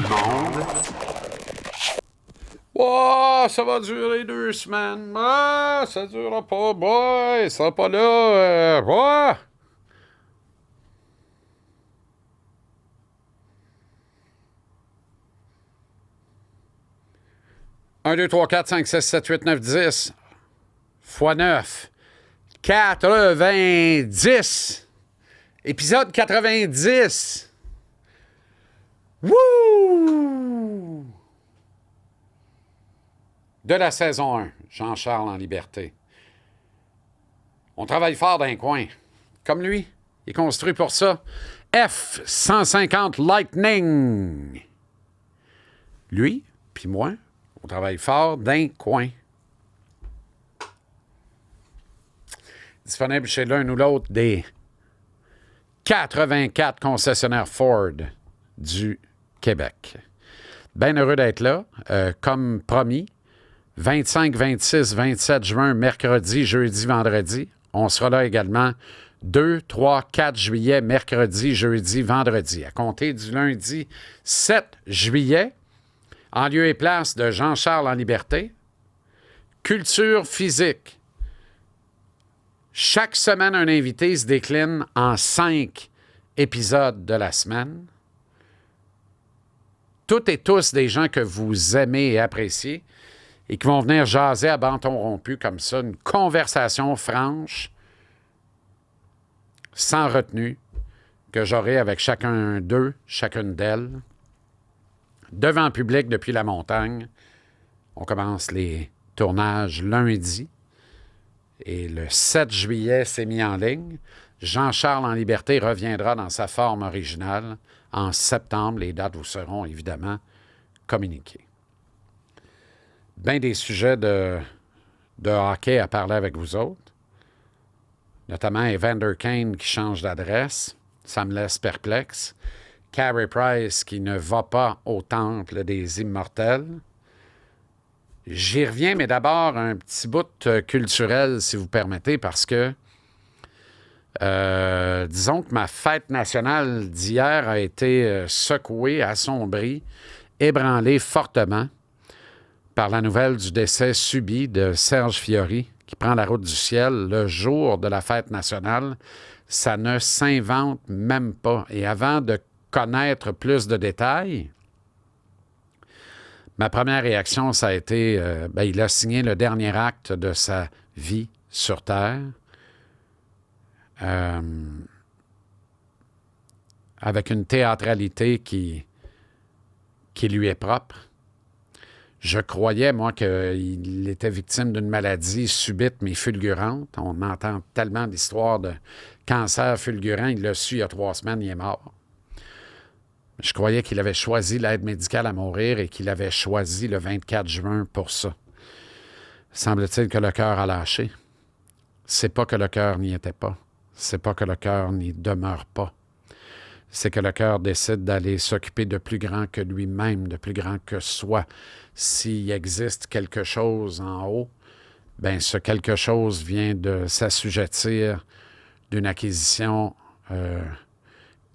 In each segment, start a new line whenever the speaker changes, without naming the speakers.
monde.
Oh, ça va durer 2 semaines. Ah, ça durera pas. Boy, ça sera pas là. Ouais. 1, 2, 3, 4, 5, 6, 7, 8, 9, 10 fois 9. 90. Épisode 90. Wouh! De la saison 1. Jean-Charles en liberté. On travaille fort d'un coin. Comme lui. Il est construit pour ça. F-150 Lightning. Lui, puis moi, on travaille fort d'un coin. Disponible chez l'un ou l'autre des 84 concessionnaires Ford du Québec. Bien heureux d'être là. Comme promis, 25, 26, 27 juin, mercredi, jeudi, vendredi. On sera là également 2, 3, 4 juillet, mercredi, jeudi, vendredi. À compter du lundi 7 juillet, en lieu et place de Jean-Charles en liberté, culture physique. Chaque semaine, un invité se décline en 5 épisodes de la semaine. Toutes et tous des gens que vous aimez et appréciez et qui vont venir jaser à bâton rompu comme ça, une conversation franche, sans retenue, que j'aurai avec chacun d'eux, chacune d'elles, devant le public depuis la montagne. On commence les tournages lundi et le 7 juillet, c'est mis en ligne. Jean-Charles en liberté reviendra dans sa forme originale en septembre. Les dates vous seront évidemment communiquées. Bien des sujets de hockey à parler avec vous autres, notamment Evander Kane qui change d'adresse. Ça me laisse perplexe. Carey Price qui ne va pas au temple des immortels. J'y reviens, mais d'abord un petit bout culturel, si vous permettez, parce que disons que ma fête nationale d'hier a été secouée, assombrie, ébranlée fortement par la nouvelle du décès subi de Serge Fiori, qui prend la route du ciel le jour de la fête nationale. Ça ne s'invente même pas. Et avant de connaître plus de détails, ma première réaction, ça a été, il a signé le dernier acte de sa vie sur Terre, avec une théâtralité qui lui est propre. Je croyais, moi, qu'il était victime d'une maladie subite mais fulgurante. On entend tellement d'histoires de cancer fulgurant. Il l'a su il y a 3 semaines, il est mort. Je croyais qu'il avait choisi l'aide médicale à mourir et qu'il avait choisi le 24 juin pour ça. Semble-t-il que le cœur a lâché. C'est pas que le cœur n'y était pas. C'est pas que le cœur n'y demeure pas. C'est que le cœur décide d'aller s'occuper de plus grand que lui-même, de plus grand que soi. S'il existe quelque chose en haut, bien, ce quelque chose vient de s'assujettir d'une acquisition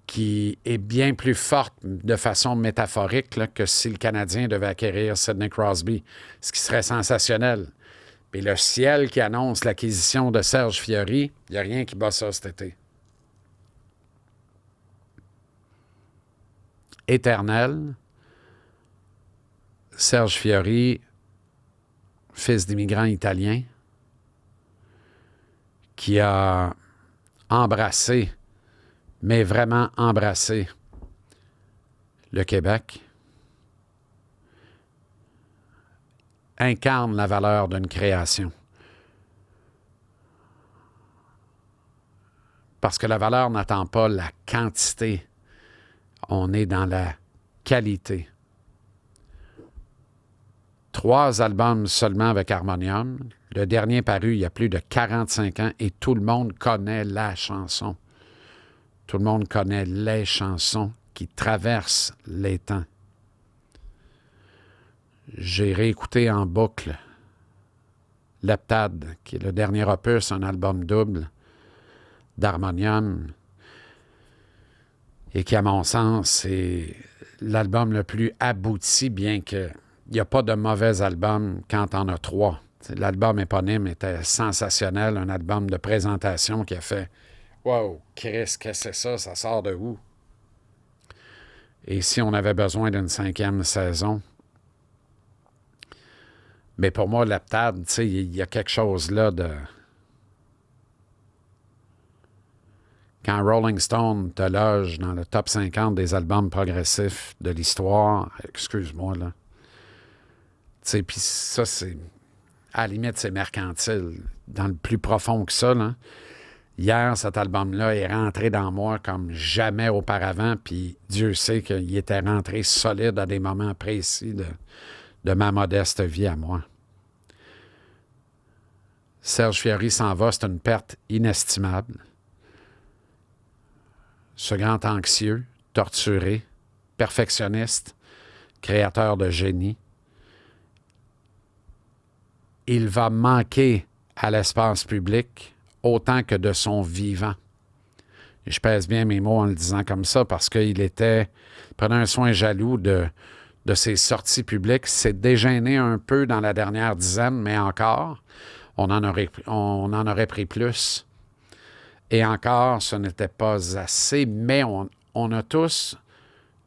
qui est bien plus forte de façon métaphorique là, que si le Canadien devait acquérir Sidney Crosby, ce qui serait sensationnel. Puis le ciel qui annonce l'acquisition de Serge Fiori, il n'y a rien qui bat ça cet été. Éternel, Serge Fiori, fils d'immigrants italiens, qui a embrassé, mais vraiment embrassé, le Québec, incarne la valeur d'une création. Parce que la valeur n'attend pas la quantité. On est dans la qualité. 3 albums seulement avec Harmonium. Le dernier paru il y a plus de 45 ans et tout le monde connaît la chanson. Tout le monde connaît les chansons qui traversent les temps. J'ai réécouté en boucle Leptade, qui est le dernier opus, un album double d'Harmonium, et qui, à mon sens, est l'album le plus abouti, bien qu'il n'y a pas de mauvais album quand on a trois. L'album éponyme était sensationnel, un album de présentation qui a fait « Wow, Chris, qu'est-ce que c'est ça? Ça sort de où? » Et si on avait besoin d'une 5e saison, mais pour moi, l'Heptade, tu sais, il y a quelque chose là de... Quand Rolling Stone te loge dans le top 50 des albums progressifs de l'histoire, excuse-moi, là. Tu sais, puis ça, c'est... À la limite, c'est mercantile. Dans le plus profond que ça, là. Hier, cet album-là est rentré dans moi comme jamais auparavant, puis Dieu sait qu'il était rentré solide à des moments précis de ma modeste vie à moi. Serge Fiori s'en va, c'est une perte inestimable. Ce grand anxieux, torturé, perfectionniste, créateur de génie, il va manquer à l'espace public autant que de son vivant. Et je pèse bien mes mots en le disant comme ça parce qu'il prenait un soin jaloux de ses sorties publiques. C'est dégêné un peu dans la dernière dizaine, mais encore, on en aurait pris plus. Et encore, ce n'était pas assez, mais on a tous,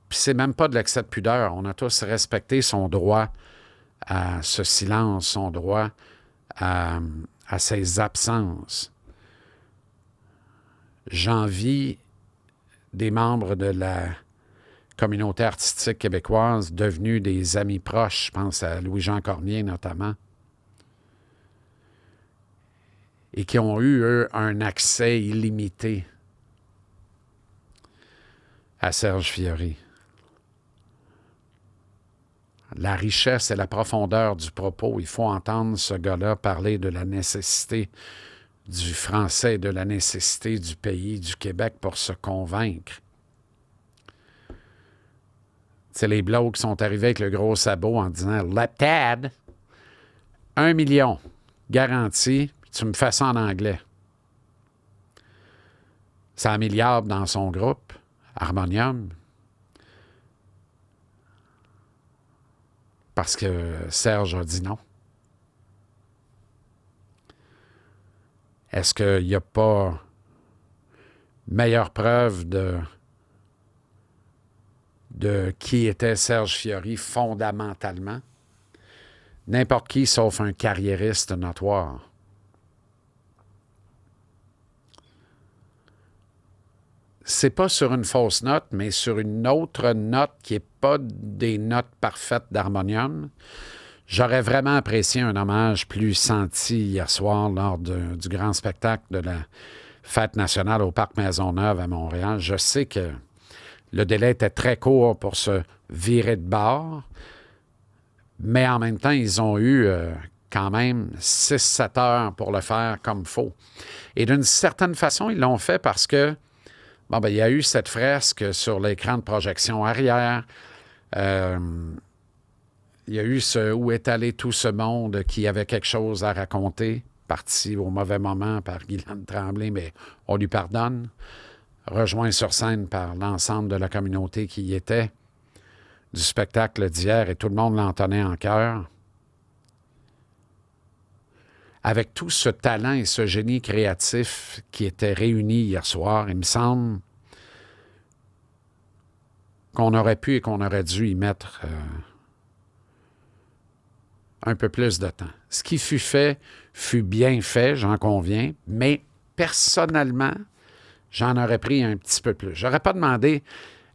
puis c'est même pas de l'excès de pudeur, on a tous respecté son droit à ce silence, son droit à ses absences. J'envie des membres de la communauté artistique québécoise devenus des amis proches, je pense à Louis-Jean Cormier notamment, et qui ont eu, eux, un accès illimité à Serge Fiori. La richesse et la profondeur du propos, il faut entendre ce gars-là parler de la nécessité du français, de la nécessité du pays, du Québec pour se convaincre. C'est les blocs qui sont arrivés avec le gros sabot en disant « L'Heptade, 1 million, garanti, tu me fais ça en anglais. » C'est un milliard dans son groupe, Harmonium, parce que Serge a dit non. Est-ce qu'il n'y a pas meilleure preuve de qui était Serge Fiori fondamentalement? N'importe qui sauf un carriériste notoire. C'est pas sur une fausse note, mais sur une autre note qui n'est pas des notes parfaites d'harmonium. J'aurais vraiment apprécié un hommage plus senti hier soir lors du grand spectacle de la Fête nationale au Parc Maisonneuve à Montréal. Je sais que le délai était très court pour se virer de bord, mais en même temps, ils ont eu quand même 6-7 heures pour le faire comme il faut. Et d'une certaine façon, ils l'ont fait parce que il y a eu cette fresque sur l'écran de projection arrière. Il y a eu où est allé tout ce monde qui avait quelque chose à raconter, parti au mauvais moment par Guylaine Tremblay, mais on lui pardonne. Rejoint sur scène par l'ensemble de la communauté qui y était, du spectacle d'hier, et tout le monde l'entonnait en chœur. Avec tout ce talent et ce génie créatif qui étaient réunis hier soir, il me semble qu'on aurait pu et qu'on aurait dû y mettre un peu plus de temps. Ce qui fut fait fut bien fait, j'en conviens, mais personnellement, j'en aurais pris un petit peu plus. J'aurais pas demandé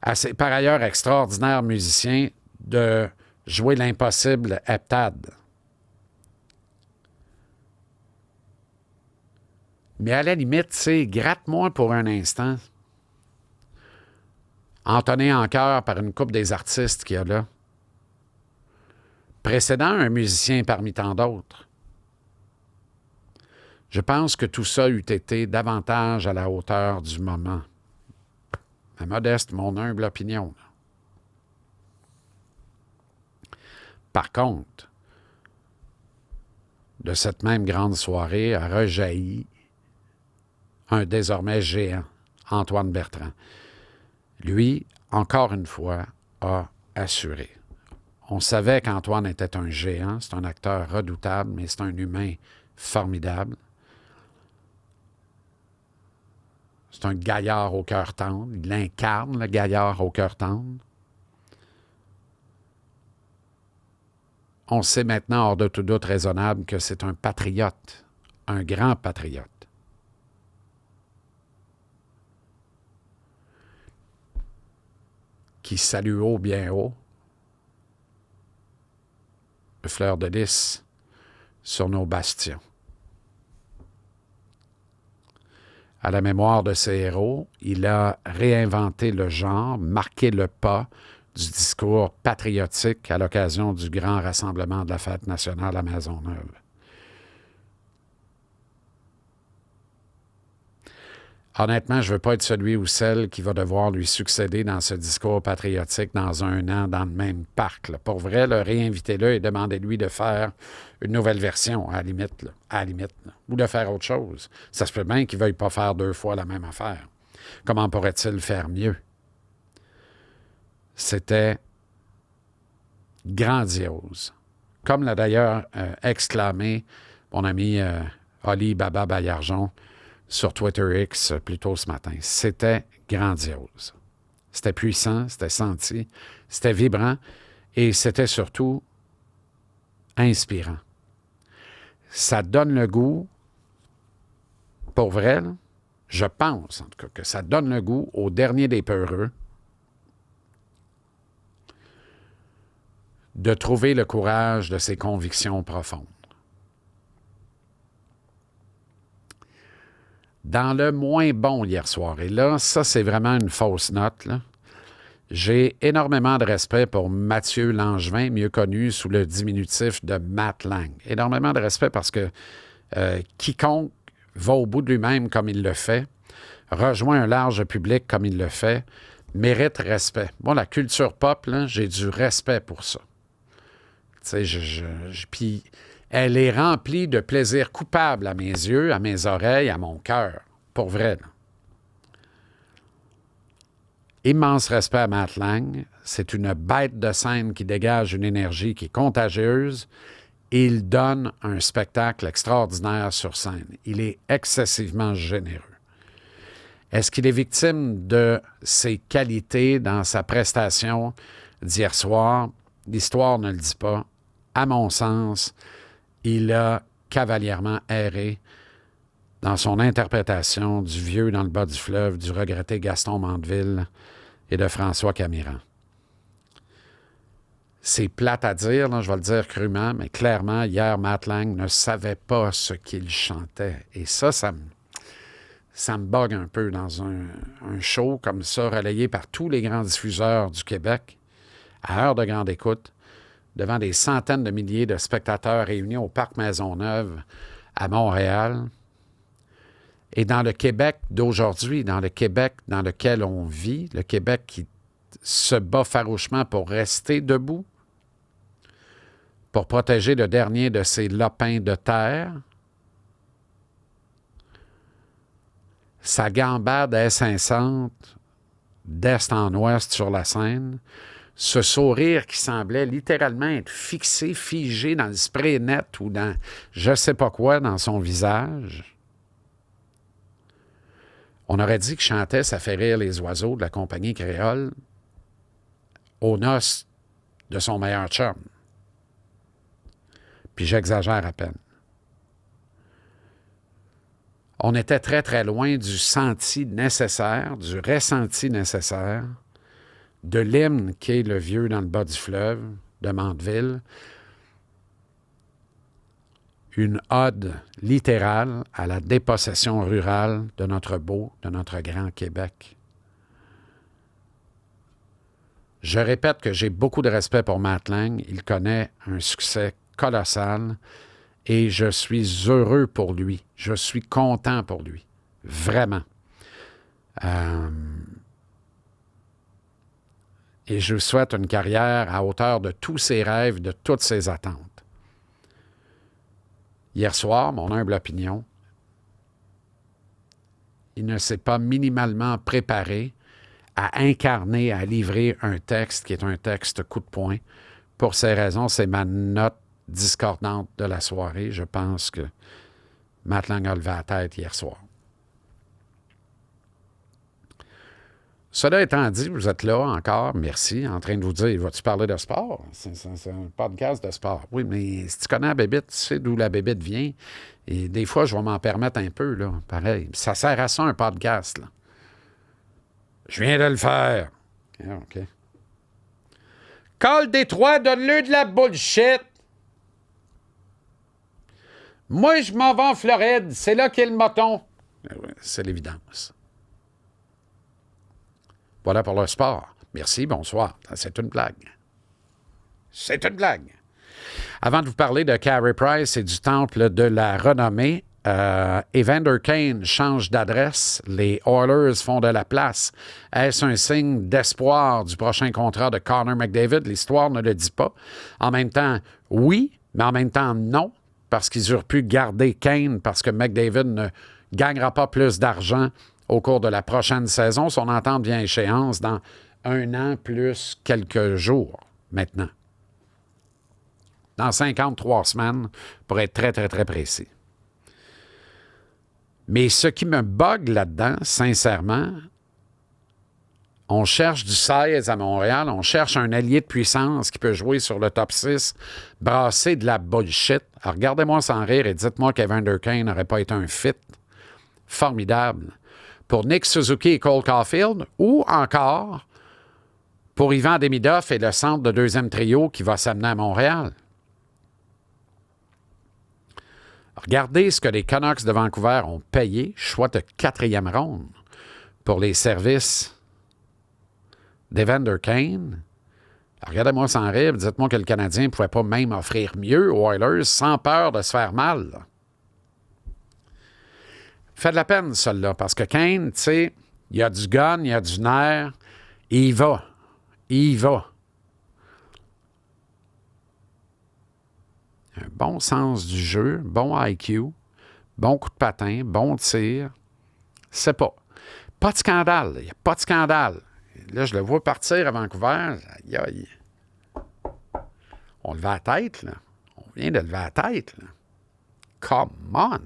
à ces par ailleurs extraordinaires musiciens de jouer l'impossible Heptade. Mais à la limite, tu sais, gratte-moi pour un instant. Entonné en chœur par une couple des artistes qu'il y a là. Précédant un musicien parmi tant d'autres. Je pense que tout ça eût été davantage à la hauteur du moment. Ma modeste, mon humble opinion. Par contre, de cette même grande soirée a rejailli un désormais géant, Antoine Bertrand. Lui, encore une fois, a assuré. On savait qu'Antoine était un géant, c'est un acteur redoutable, mais c'est un humain formidable. C'est un gaillard au cœur tendre. Il incarne le gaillard au cœur tendre. On sait maintenant, hors de tout doute raisonnable, que c'est un patriote, un grand patriote. Qui salue haut, bien haut, le fleur de lys sur nos bastions. À la mémoire de ses héros, il a réinventé le genre, marqué le pas du discours patriotique à l'occasion du grand rassemblement de la fête nationale à Maisonneuve. Honnêtement, je ne veux pas être celui ou celle qui va devoir lui succéder dans ce discours patriotique dans un an dans le même parc. Là. Pour vrai, réinvitez-le et demandez-lui de faire une nouvelle version, à la limite. Ou de faire autre chose. Ça se peut bien qu'il ne veuille pas faire 2 fois la même affaire. Comment pourrait-il faire mieux? C'était grandiose. Comme l'a d'ailleurs exclamé mon ami Ali Baba Baillargeon sur Twitter X plus tôt ce matin. C'était grandiose. C'était puissant, c'était senti, c'était vibrant et c'était surtout inspirant. Ça donne le goût, pour vrai, là, je pense en tout cas que ça donne le goût au dernier des peureux de trouver le courage de ses convictions profondes. Dans le moins bon hier soir, et là, ça, c'est vraiment une fausse note, là. J'ai énormément de respect pour Mathieu Langevin, mieux connu sous le diminutif de Matt Lang. Énormément de respect parce que quiconque va au bout de lui-même comme il le fait, rejoint un large public comme il le fait, mérite respect. Moi, la culture pop, là, j'ai du respect pour ça. Tu sais, puis elle est remplie de plaisir coupable à mes yeux, à mes oreilles, à mon cœur. Pour vrai, là. Immense respect à Matt Lang. C'est une bête de scène qui dégage une énergie qui est contagieuse. Et il donne un spectacle extraordinaire sur scène. Il est excessivement généreux. Est-ce qu'il est victime de ses qualités dans sa prestation d'hier soir? L'histoire ne le dit pas. À mon sens, il a cavalièrement erré dans son interprétation du vieux dans le bas du fleuve, du regretté Gaston Mandeville et de François Camiran. C'est plate à dire, là, je vais le dire crûment, mais clairement, hier, Matt Lang ne savait pas ce qu'il chantait. Et ça me bug un peu dans un show comme ça, relayé par tous les grands diffuseurs du Québec, à heure de grande écoute, devant des centaines de milliers de spectateurs réunis au Parc Maisonneuve à Montréal. Et dans le Québec d'aujourd'hui, dans le Québec dans lequel on vit, le Québec qui se bat farouchement pour rester debout, pour protéger le dernier de ses lopins de terre, sa gambade incessante d'est en ouest sur la scène, ce sourire qui semblait littéralement être fixé, figé dans le spray net ou dans je ne sais pas quoi dans son visage. On aurait dit qu'il chantait « Ça fait rire les oiseaux » de la compagnie créole aux noces de son meilleur chum. Puis j'exagère à peine. On était très, très loin du senti nécessaire, du ressenti nécessaire, de l'hymne qui est le vieux dans le bas du fleuve de Mandeville, une ode littérale à la dépossession rurale de notre beau, de notre grand Québec. Je répète que j'ai beaucoup de respect pour Matt Lang. Il connaît un succès colossal et je suis heureux pour lui. Je suis content pour lui. Vraiment. Et je lui souhaite une carrière à hauteur de tous ses rêves, de toutes ses attentes. Hier soir, mon humble opinion, il ne s'est pas minimalement préparé à incarner, à livrer un texte qui est un texte coup de poing. Pour ces raisons, c'est ma note discordante de la soirée. Je pense que Matt Lang a levé la tête hier soir. Cela étant dit, vous êtes là encore, merci, en train de vous dire, vas-tu parler de sport? C'est un podcast de sport. Oui, mais si tu connais la bébite, tu sais d'où la bébite vient. Et des fois, je vais m'en permettre un peu, là. Pareil. Ça sert à ça, un podcast, là. Je viens de le faire. Ah, OK. Col Détroit, donne-le de la bullshit. Moi, je m'en vais en Floride. C'est là qu'est le moton. C'est l'évidence. Voilà pour le sport. Merci, bonsoir. C'est une blague. C'est une blague. Avant de vous parler de Carey Price et du temple de la renommée, Evander Kane change d'adresse. Les Oilers font de la place. Est-ce un signe d'espoir du prochain contrat de Connor McDavid? L'histoire ne le dit pas. En même temps, oui, mais en même temps, non, parce qu'ils auraient pu garder Kane parce que McDavid ne gagnera pas plus d'argent au cours de la prochaine saison. Son entente vient à échéance dans 1 an plus quelques jours maintenant. Dans 53 semaines, pour être très, très, très précis. Mais ce qui me bug là-dedans, sincèrement, on cherche du 16 à Montréal, on cherche un allié de puissance qui peut jouer sur le top 6, brasser de la bullshit. Alors, regardez-moi sans rire et dites-moi qu'Evander Kane n'aurait pas été un fit formidable pour Nick Suzuki et Cole Caulfield, ou encore pour Ivan Demidov et le centre de deuxième trio qui va s'amener à Montréal. Regardez ce que les Canucks de Vancouver ont payé, choix de 4e ronde, pour les services d'Evander Kane. Regardez-moi sans rire, dites-moi que le Canadien ne pouvait pas même offrir mieux aux Oilers sans peur de se faire mal. Fait de la peine, celui-là, parce que Kane, tu sais, il y a du gun, il y a du nerf, et il va. Il va. Un bon sens du jeu, bon IQ, bon coup de patin, bon tir. C'est pas. Pas de scandale. Il n'y a pas de scandale. Là, je le vois partir à Vancouver. Aïe, aïe. On levait la tête, là. On vient de lever la tête, là. Come on!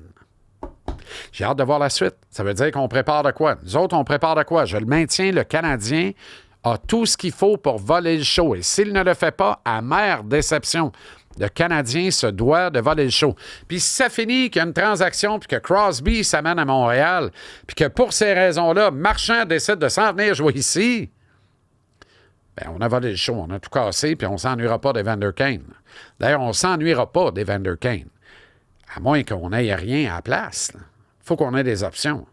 J'ai hâte de voir la suite. Ça veut dire qu'on prépare de quoi? Nous autres, on prépare de quoi? Je le maintiens, le Canadien a tout ce qu'il faut pour voler le show. Et s'il ne le fait pas, amère déception. Le Canadien se doit de voler le show. Puis si ça finit qu'il y a une transaction, puis que Crosby s'amène à Montréal, puis que pour ces raisons-là, Marchand décide de s'en venir jouer ici, bien, on a volé le show, on a tout cassé, puis on ne s'ennuiera pas d'Evander Kane. D'ailleurs, on ne s'ennuiera pas d'Evander Kane. À moins qu'on n'ait rien à la place. Il faut qu'on ait des options.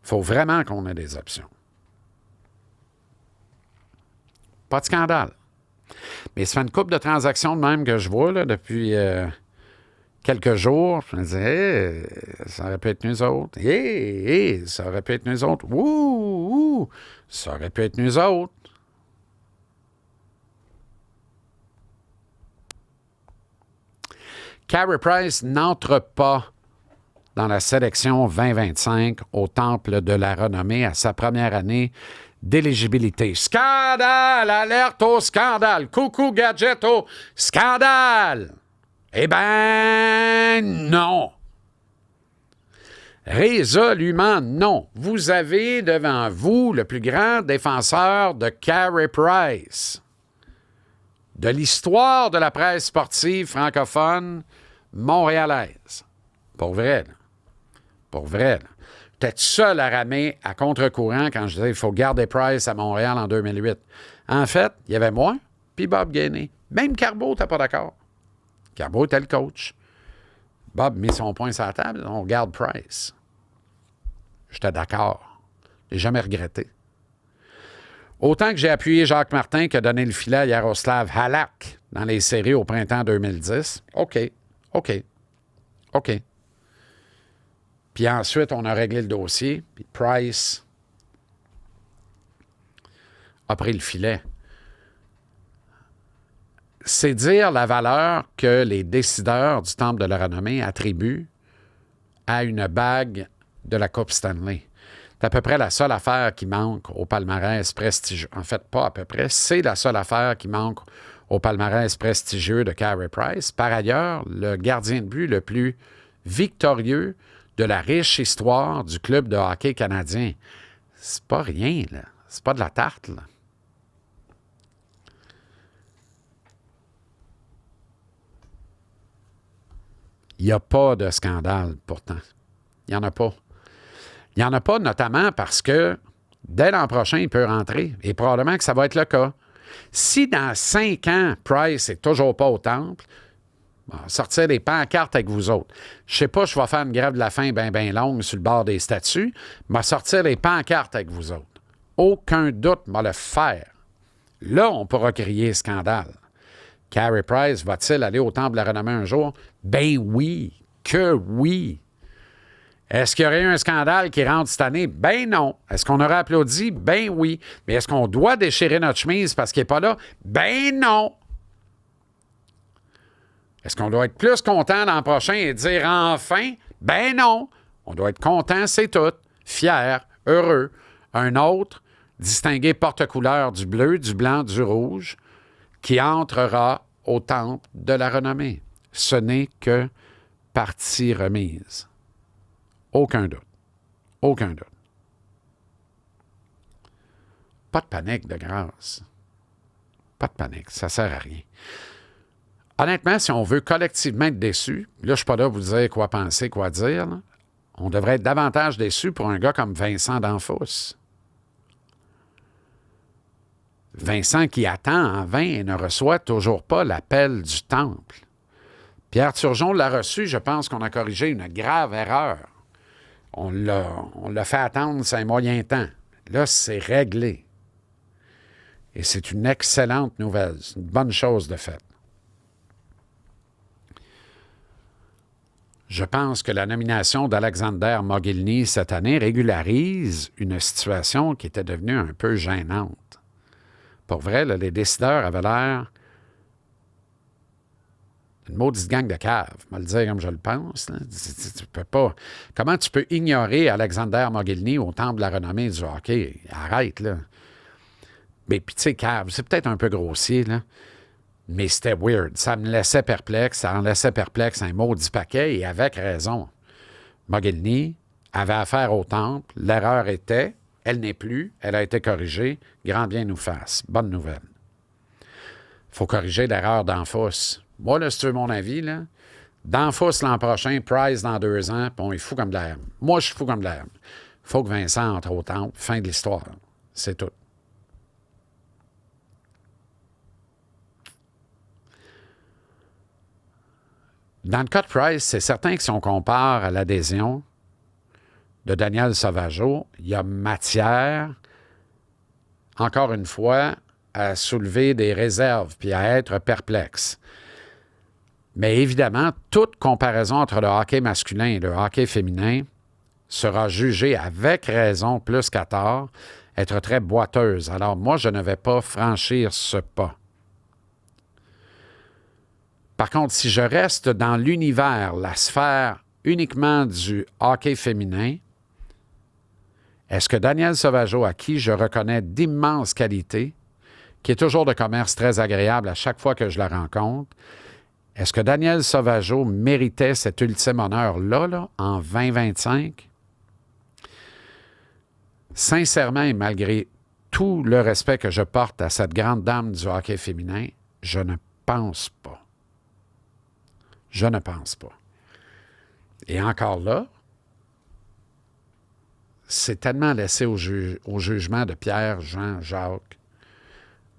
Il faut vraiment qu'on ait des options. Pas de scandale. Mais ça fait une couple de transactions de même que je vois là, depuis quelques jours. Je me disais, ça aurait pu être nous autres. Ça aurait pu être nous autres. Ouh, ça aurait pu être nous autres. Carey Price n'entre pas dans la sélection 2025 au Temple de la Renommée à sa première année d'éligibilité. Scandale! Alerte au scandale! Coucou gadget au scandale! Eh ben non! Résolument non. Vous avez devant vous le plus grand défenseur de Carey Price de l'histoire de la presse sportive francophone montréalaise. Pour vrai, là. Pour vrai, là. J'étais seul à ramer à contre-courant quand je disais qu'il faut garder Price à Montréal en 2008. En fait, il y avait moi puis Bob Gainey. Même Carbeau n'était pas d'accord. Carbeau était le coach. Bob mit son poing sur la table, on garde Price. J'étais d'accord. Je n'ai jamais regretté. Autant que j'ai appuyé Jacques Martin qui a donné le filet à Yaroslav Halak dans les séries au printemps 2010. OK. Puis ensuite, on a réglé le dossier. Puis Price a pris le filet. C'est dire la valeur que les décideurs du Temple de la Renommée attribuent à une bague de la Coupe Stanley. C'est à peu près la seule affaire qui manque au palmarès prestigieux. En fait, pas à peu près, c'est la seule affaire qui manque au palmarès prestigieux de Carey Price. Par ailleurs, le gardien de but le plus victorieux de la riche histoire du club de hockey canadien. C'est pas rien, là. C'est pas de la tarte, là. Il n'y a pas de scandale, pourtant. Il n'y en a pas. Il n'y en a pas, notamment parce que dès l'an prochain, il peut rentrer. Et probablement que ça va être le cas. Si dans 5 ans, Price n'est toujours pas au temple, sortir des pancartes avec vous autres. Je sais pas, je vais faire une grève de la faim bien longue sur le bord des statues, mais sortir des pancartes avec vous autres. Aucun doute, va le faire. Là, on pourra crier scandale. Carey Price va-t-il aller au temple de la renommée un jour? Ben oui, que oui. Est-ce qu'il y aurait eu un scandale qui rentre cette année? Ben non. Est-ce qu'on aurait applaudi? Ben oui. Mais est-ce qu'on doit déchirer notre chemise parce qu'il n'est pas là? Ben non. Est-ce qu'on doit être plus content l'an prochain et dire enfin? Ben non. On doit être content, c'est tout. Fier, heureux. Un autre, distingué porte-couleur du bleu, du blanc, du rouge, qui entrera au temple de la renommée. Ce n'est que partie remise. Aucun doute. Aucun doute. Pas de panique, de grâce. Pas de panique, ça ne sert à rien. Honnêtement, si on veut collectivement être déçu, là, je ne suis pas là pour vous dire quoi penser, quoi dire, là, on devrait être davantage déçu pour un gars comme Vincent D'Anfos. Vincent qui attend en vain et ne reçoit toujours pas l'appel du temple. Pierre Turgeon l'a reçu, je pense qu'on a corrigé une grave erreur. On l'a fait attendre, c'est un moyen temps. Là, c'est réglé. Et c'est une excellente nouvelle. C'est une bonne chose de fait. Je pense que la nomination d'Alexander Mogilny cette année régularise une situation qui était devenue un peu gênante. Pour vrai, là, les décideurs avaient l'air une maudite gang de caves, je vais le dire comme je le pense. Là. Tu peux pas. Comment tu peux ignorer Alexander Mogilny au temple de la renommée du hockey? Arrête, là. Mais puis, tu sais, cave, c'est peut-être un peu grossier, là. Mais c'était weird. Ça me laissait perplexe. Ça en laissait perplexe un maudit paquet, et avec raison. Mogilny avait affaire au temple. L'erreur était, elle n'est plus, elle a été corrigée. Grand bien nous fasse. Bonne nouvelle. Il faut corriger l'erreur d'Anfos. Moi, là, si tu veux mon avis, là, D'Anfos l'an prochain, Price dans 2 ans, puis on est fou comme de l'herbe. Moi, je suis fou comme de l'herbe. Il faut que Vincent entre au temple. Fin de l'histoire. C'est tout. Dans le cas de Price, c'est certain que si on compare à l'adhésion de Daniel Sauvageau, il y a matière, encore une fois, à soulever des réserves puis à être perplexe. Mais évidemment, toute comparaison entre le hockey masculin et le hockey féminin sera jugée avec raison plus qu'à tort être très boiteuse. Alors moi, je ne vais pas franchir ce pas. Par contre, si je reste dans l'univers, la sphère uniquement du hockey féminin, est-ce que Daniel Sauvageau, à qui je reconnais d'immenses qualités, qui est toujours de commerce très agréable à chaque fois que je la rencontre, est-ce que Daniel Sauvageau méritait cet ultime honneur-là, là, en 2025? Sincèrement et malgré tout le respect que je porte à cette grande dame du hockey féminin, je ne pense pas. Je ne pense pas. Et encore là, c'est tellement laissé au jugement de Pierre, Jean, Jacques,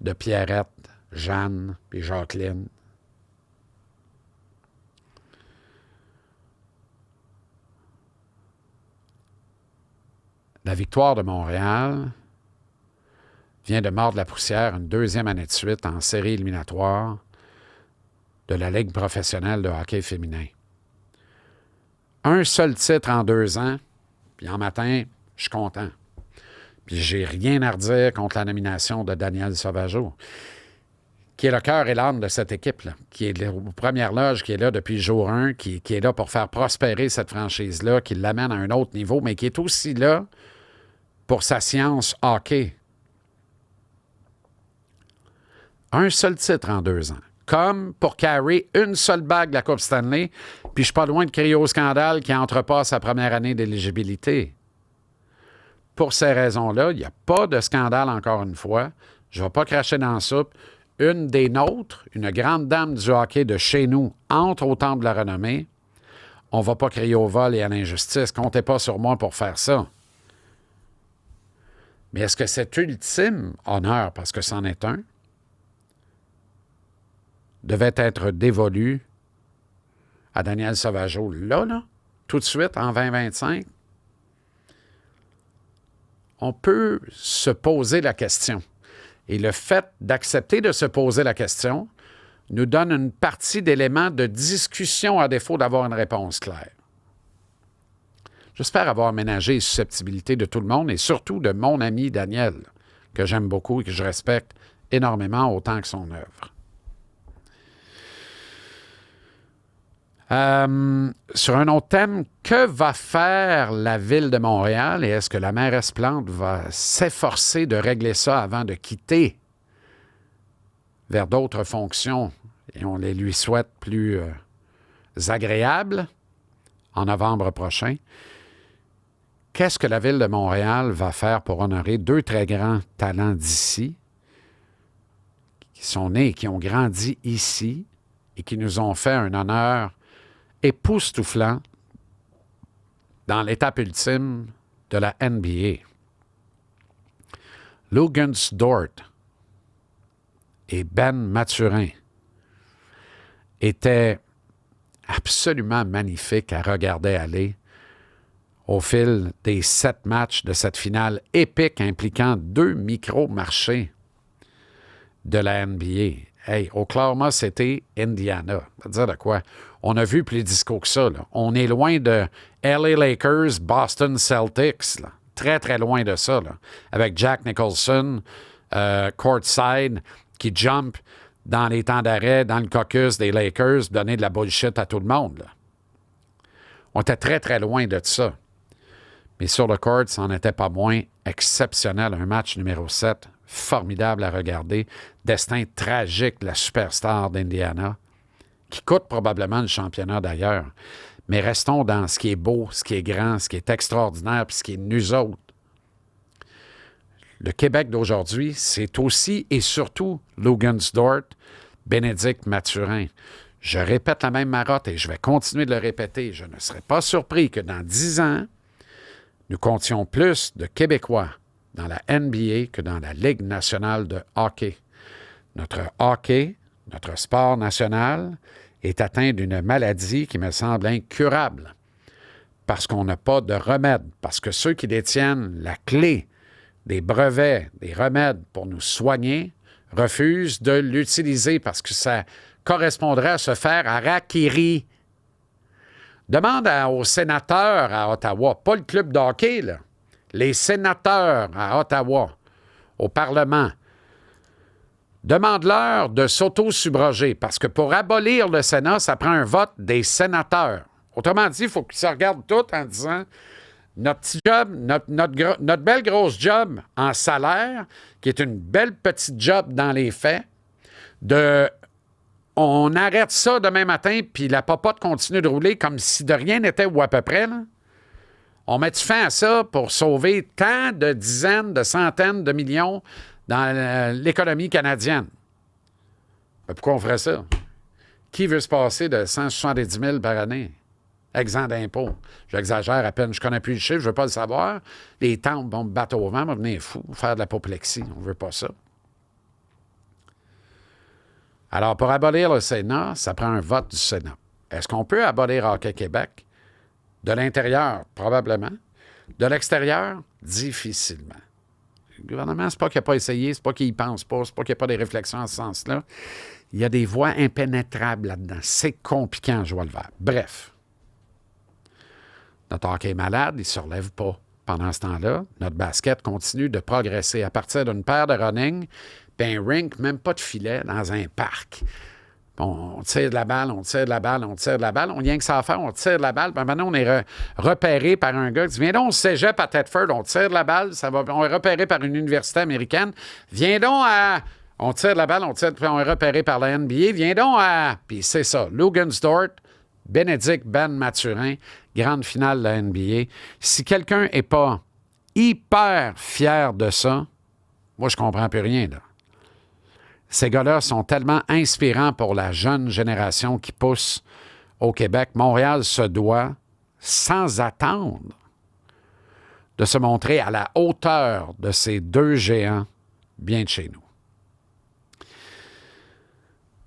de Pierrette, Jeanne et Jacqueline. La victoire de Montréal vient de mordre la poussière une 2e année de suite en série éliminatoire de la Ligue professionnelle de hockey féminin. Un seul titre en 2 ans, puis en matin, je suis content. Puis j'ai rien à redire contre la nomination de Daniel Sauvageau, qui est le cœur et l'âme de cette équipe-là, qui est aux premières loges, qui est là depuis le jour 1, qui est là pour faire prospérer cette franchise-là, qui l'amène à un autre niveau, mais qui est aussi là pour sa science hockey. Un seul titre en 2 ans. Comme pour Carey, une seule bague de la Coupe Stanley, puis je suis pas loin de crier au scandale qui entre pas sa première année d'éligibilité. Pour ces raisons-là, il n'y a pas de scandale encore une fois. Je ne vais pas cracher dans la soupe. Une des nôtres, une grande dame du hockey de chez nous, entre au temple de la renommée. On ne va pas crier au vol et à l'injustice. Comptez pas sur moi pour faire ça. Mais est-ce que cet ultime honneur, parce que c'en est un, devait être dévolu à Daniel Sauvageau là, tout de suite, en 2025? On peut se poser la question. Et le fait d'accepter de se poser la question nous donne une partie d'éléments de discussion à défaut d'avoir une réponse claire. J'espère avoir ménagé les susceptibilités de tout le monde et surtout de mon ami Daniel, que j'aime beaucoup et que je respecte énormément autant que son œuvre. Sur un autre thème, que va faire la Ville de Montréal et est-ce que la mairesse Plante va s'efforcer de régler ça avant de quitter vers d'autres fonctions et on les lui souhaite plus agréables en novembre prochain? Qu'est-ce que la Ville de Montréal va faire pour honorer 2 très grands talents d'ici qui sont nés, qui ont grandi ici et qui nous ont fait un honneur époustouflant dans l'étape ultime de la NBA. Luguentz-Dort et Ben Mathurin étaient absolument magnifiques à regarder aller au fil des 7 matchs de cette finale épique impliquant 2 micro-marchés de la NBA. Hey, Oklahoma City, Indiana. Ça veut dire de quoi? On a vu plus disco que ça. Là. On est loin de LA Lakers, Boston Celtics. Là. Très, très loin de ça. Là. Avec Jack Nicholson, courtside, qui jump dans les temps d'arrêt, dans le caucus des Lakers, donner de la bullshit à tout le monde. Là. On était très, très loin de ça. Mais sur le court, ça n'en était pas moins exceptionnel. Un match numéro 7, formidable à regarder. Destin tragique de la superstar d'Indiana, qui coûte probablement le championnat d'ailleurs. Mais restons dans ce qui est beau, ce qui est grand, ce qui est extraordinaire, puis ce qui est nous autres. Le Québec d'aujourd'hui, c'est aussi et surtout Luguentz-Dort, Bénédicte Mathurin. Je répète la même marotte et je vais continuer de le répéter. Je ne serais pas surpris que dans 10 ans, nous comptions plus de Québécois dans la NBA que dans la Ligue nationale de hockey. Notre hockey, notre sport national, est atteint d'une maladie qui me semble incurable parce qu'on n'a pas de remède, parce que ceux qui détiennent la clé des brevets, des remèdes pour nous soigner, refusent de l'utiliser parce que ça correspondrait à se faire harakiri. Demande aux sénateurs à Ottawa, pas le club de hockey, là, les sénateurs à Ottawa, au Parlement, demande-leur de s'auto-subroger parce que pour abolir le Sénat, ça prend un vote des sénateurs. Autrement dit, il faut qu'ils se regardent tous en disant notre petit job, notre belle grosse job en salaire, qui est une belle petite job dans les faits, on arrête ça demain matin, puis la popote continue de rouler comme si de rien n'était ou à peu près. Là. On met fin à ça pour sauver tant de dizaines, de centaines de millions dans l'économie canadienne. Mais pourquoi on ferait ça? Qui veut se passer de 170 000 par année? Exempt d'impôts. J'exagère à peine, je connais plus le chiffre, je ne veux pas le savoir. Les temples vont me battre au vent, vont venir fou, faire de l'apoplexie. On ne veut pas ça. Alors, pour abolir le Sénat, ça prend un vote du Sénat. Est-ce qu'on peut abolir Hockey Québec? De l'intérieur, probablement. De l'extérieur, difficilement. Le gouvernement, c'est pas qu'il n'a pas essayé, c'est pas qu'il n'y pense pas, c'est pas qu'il n'y a pas des réflexions en ce sens-là. Il y a des voies impénétrables là-dedans. C'est compliqué en joie le vert. Bref. Notre hockey est malade, il ne se relève pas. Pendant ce temps-là, notre basket continue de progresser à partir d'une paire de running, puis un rink, même pas de filet, dans un parc. On tire de la balle, on tire de la balle, on tire de la balle. On vient que ça à faire, on tire de la balle. Puis maintenant, on est repéré par un gars qui dit, viens donc au cégep à Thetford, on tire de la balle. On est repéré par une université américaine. Viens donc à... On tire de la balle, puis on est repéré par la NBA. Viens donc à... Puis c'est ça, Lugansdort, Bénédicte Ben Mathurin, grande finale de la NBA. Si quelqu'un n'est pas hyper fier de ça, moi, je comprends plus rien, là. Ces gars-là sont tellement inspirants pour la jeune génération qui pousse au Québec. Montréal se doit, sans attendre, de se montrer à la hauteur de ces deux géants bien de chez nous.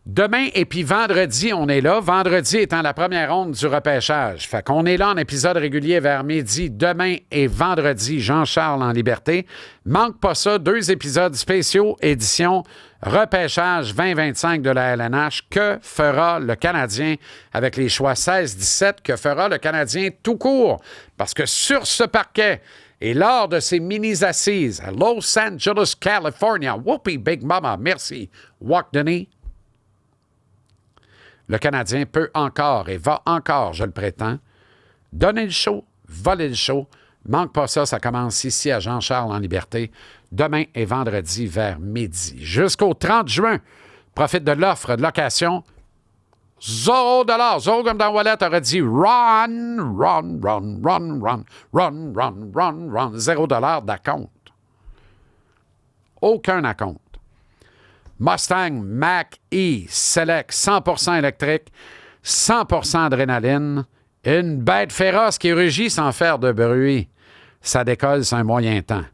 Demain et puis vendredi, on est là. Vendredi étant la première ronde du repêchage. Fait qu'on est là en épisode régulier vers midi. Demain et vendredi, Jean-Charles en liberté. Manque pas ça, 2 épisodes spéciaux, édition repêchage 2025 de la LNH. Que fera le Canadien avec les choix 16-17? Que fera le Canadien tout court? Parce que sur ce parquet, et lors de ces mini-assises à Los Angeles, California, whoopee Big Mama, merci, Walk Denis, le Canadien peut encore et va encore, je le prétends, donner le show, voler le show. Manque pas ça, ça commence ici à Jean-Charles en liberté, demain et vendredi vers midi. Jusqu'au 30 juin, profite de l'offre de location. $0. Zoro comme dans Wallet aurait dit run, run, run, run, run, run, run, run, run. $0 d'acompte. Aucun acompte. Mustang Mach-E Select 100% électrique, 100% adrénaline. Une bête féroce qui rugit sans faire de bruit. Ça décolle sur un moyen temps.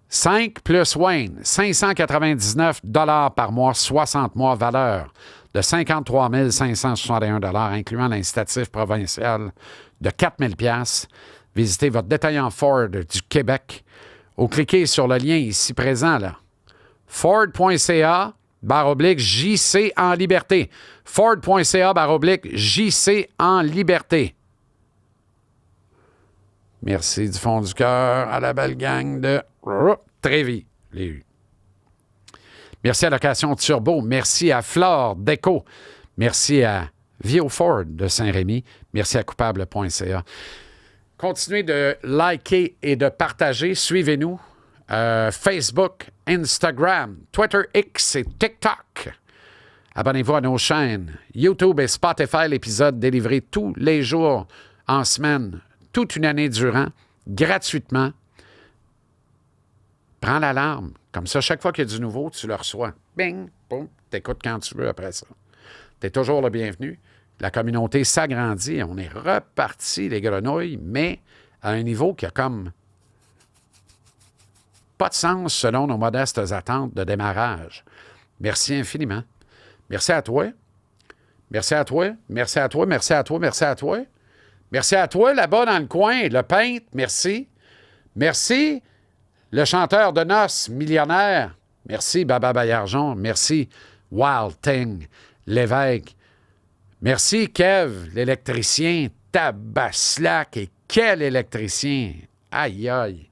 5 plus Wayne, $599 par mois, 60 mois, valeur de 53 561 $, incluant l'incitatif provincial de 4 000 $. Visitez votre détaillant Ford du Québec ou cliquez sur le lien ici présent, là. Ford.ca/JC en liberté. Ford.ca/JC en liberté. Merci du fond du cœur à la belle gang de Trévis. Merci à Location Turbo. Merci à Flore Déco. Merci à Vio Ford de Saint-Rémy. Merci à coupable.ca. Continuez de liker et de partager. Suivez-nous. Facebook, Instagram, Twitter X et TikTok. Abonnez-vous à nos chaînes YouTube et Spotify. L'épisode délivré tous les jours en semaine, toute une année durant, gratuitement. Prends l'alarme. Comme ça, chaque fois qu'il y a du nouveau, tu le reçois. Bing, boum, t'écoutes quand tu veux après ça. T'es toujours le bienvenu. La communauté s'agrandit. On est reparti, les grenouilles, mais à un niveau qui a comme pas de sens selon nos modestes attentes de démarrage. Merci infiniment. Merci à toi. Merci à toi. Merci à toi. Merci à toi. Merci à toi. Merci à toi là-bas dans le coin. Le peintre, merci. Merci. Le chanteur de noces millionnaire. Merci Baba Baillargeon. Merci Wild Thing, l'évêque. Merci Kev, l'électricien. Tabaslac et quel électricien. Aïe aïe.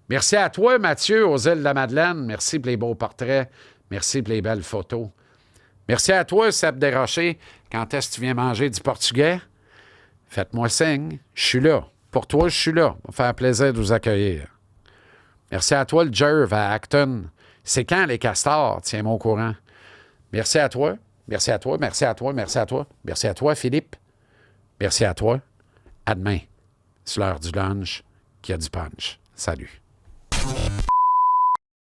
Merci à toi, Mathieu, aux îles de la Madeleine. Merci pour les beaux portraits. Merci pour les belles photos. Merci à toi, Seb Desrochers. Quand est-ce que tu viens manger du portugais? Faites-moi signe. Je suis là. Pour toi, je suis là. Ça va faire plaisir de vous accueillir. Merci à toi, le Jerv à Acton. C'est quand les castors? Tiens-moi au courant. Merci à toi. Merci à toi. Merci à toi. Merci à toi. Merci à toi, Philippe. Merci à toi. À demain. C'est l'heure du lunch qui a du punch. Salut.